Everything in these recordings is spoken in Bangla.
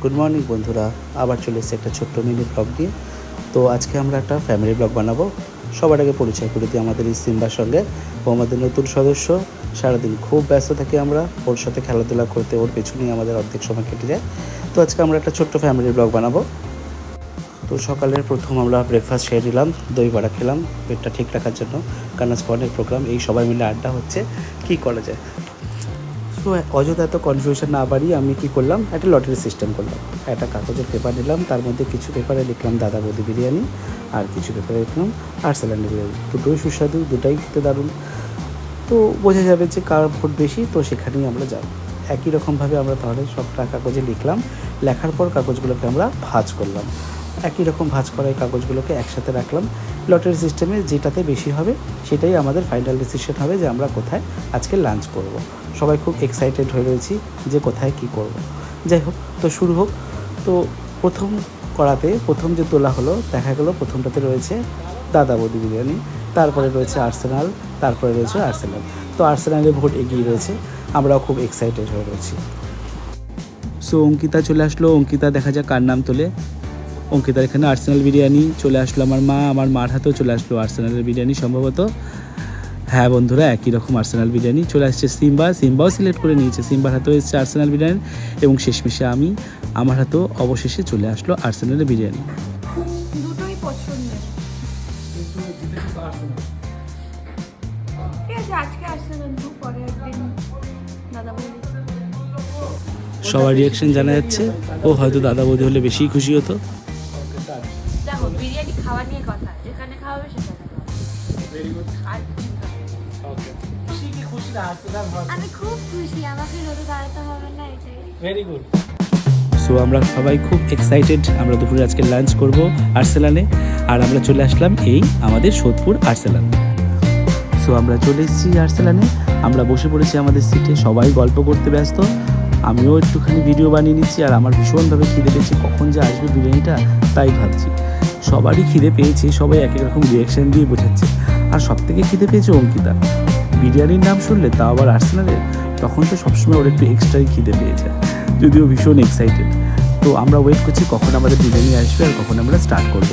গুড মর্নিং বন্ধুরা, আবার চলে এসেছে একটা ছোট্ট মিনি ব্লগ নিয়ে। তো আজকে আমরা একটা ফ্যামিলি ব্লগ বানাবো। সবার আগে পরিচয় করে দিই আমাদের এই সিম্বার সঙ্গে। ও আমাদের নতুন সদস্য। সারাদিন খুব ব্যস্ত থাকি আমরা, ওর সাথে খেলাধুলা করতে ওর পেছনেই আমাদের অর্ধেক সময় কেটে যায়। তো আজকে আমরা একটা ছোট্ট ফ্যামিলি ব্লগ বানাবো। তো সকালের প্রথম আমরা ব্রেকফাস্ট সেরে নিলাম, দই বড়া খেলাম পেটটা ঠিক রাখার জন্য, কারণ আজকে অনেক প্রোগ্রাম, এই সবাই মিলে আড্ডা হচ্ছে, কী করা যায়। তো অযথা এত কনফিউশন না বাড়িয়ে আমি কী করলাম, একটা লটারি সিস্টেম করলাম। একটা কাগজের পেপার নিলাম, তার মধ্যে কিছু পেপারে লিখলাম দাদা বৌদি বিরিয়ানি, আর কিছু পেপারে লিখলাম আর্সেলানের বিরিয়ানি। দুটোই সুস্বাদু, দুটাই খেতে দারুণ। তো বোঝা যাবে যে কার ভোট বেশি, তো সেখানেই আমরা যাব। একই রকমভাবে আমরা তাহলে সবটা কাগজে লিখলাম। লেখার পর কাগজগুলোকে আমরা ভাঁজ করলাম। একই রকম ভাঁজ করা এই কাগজগুলোকে একসাথে রাখলাম। লটারি সিস্টেমে যেটাতে বেশি হবে সেটাই আমাদের ফাইনাল ডিসিশন হবে যে আমরা কোথায় আজকে লাঞ্চ করব। সবাই খুব এক্সাইটেড হয়ে রয়েছি যে কোথায় কি করব। যাই হোক, তো শুরু হোক। তো প্রথম করাতে প্রথম যে তোলা হলো, দেখা গেলো প্রথমটাতে রয়েছে দাদা বৌদি বিরিয়ানি, তারপরে রয়েছে আর্সেনাল, তারপরে রয়েছে আর্সেনাল। তো আর্সেনালের ভোট এগিয়ে রয়েছে, আমরাও খুব এক্সাইটেড হয়ে রয়েছি। সো অঙ্কিতা চলে আসলো, অঙ্কিতা দেখা যাক কার নাম তোলে। অঙ্কিতার এখানে আর্সেনাল বিরিয়ানি চলে আসলো। আমার মার হাতেও চলে আসলো আর্সেনালের বিরিয়ানি সম্ভবত। হ্যাঁ বন্ধুরা, একই রকম আর্সেনাল বিরিয়ানি চলে আসছে। সিম্বাও সিলেক্ট করে নিয়েছে, সিম্বার হাতেও এসেছে আর্সেনাল বিরিয়ানি, এবং শেষমেশে আমার হাতেও অবশেষে চলে আসলো আর্সেনালের বিরিয়ানি। দুটোই পছন্দের, ঠিক আছে আজকে আর্সেনাল, পরে একদিন দাদা বৌদি। সবার রিয়াকশন জানা যাচ্ছে, ও হয়তো দাদা বৌদি হলে বেশি খুশি হতো। দেখো বিরিয়ানি খাওয়া নিয়ে কথা, যেখানে খাওয়াবে সেখানে আমি খুব খুশি, আমাকে রোদে দাঁড়াতে হবে না, এটাই ভেরি গুড। সো আমরা সবাই খুব এক্সাইটেড, আমরা দুপুরে আজকে লাঞ্চ করব আর্সেলানে। আর আমরা চলে আসলাম এই আমাদের সোদপুর আর্সেলান। সো আমরা চলে এসেছি আর্সেলানে, আমরা বসে পড়েছি আমাদের সিটে, সবাই গল্প করতে ব্যস্ত। আমিও একটুখানি ভিডিও বানিয়ে নিচ্ছি, আর আমার ভীষণভাবে খিদে পেয়েছে, কখন যে আসবে বিরিয়ানিটা তাই ভাবছি। সবারই খিদে পেয়েছে, সবাই এক এক রকম রিয়াকশান দিয়ে বোঝাচ্ছে। আর সবথেকে খিদে পেয়েছে অঙ্কিতা, বিরিয়ানির নাম শুনলে, তাও আবার আর্সেনালের, তখন তো সবসময় ওর একটু এক্সট্রাই খিদে পেয়েছে, যদিও ভীষণ এক্সাইটেড। তো আমরা ওয়েট করছি কখন আমাদের বিরিয়ানি আসবে আর কখন আমরা স্টার্ট করব।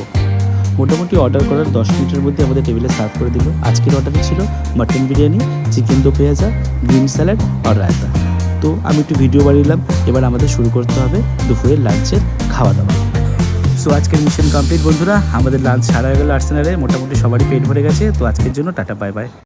মোটামুটি অর্ডার করার 10 মিনিটের মধ্যে আমাদের টেবিলে সার্ভ করে দিল। আজকের অর্ডারে ছিল মাটন বিরিয়ানি, চিকেন দো পেঁয়াজা, গ্রিন স্যালাড আর রায়তা। তো আমি একটু ভিডিও বানিয়ে, এবার আমাদের শুরু করতে হবে দুপুরের লাঞ্চের খাওয়া দাওয়া। সো আজকের মিশন কমপ্লিট বন্ধুরা, আমাদের লাঞ্চ ছাড়া হয়ে গেল আর্সেনালে, মোটামুটি সবারই পেট ভরে গেছে। তো আজকের জন্য টাটা, বাই বাই।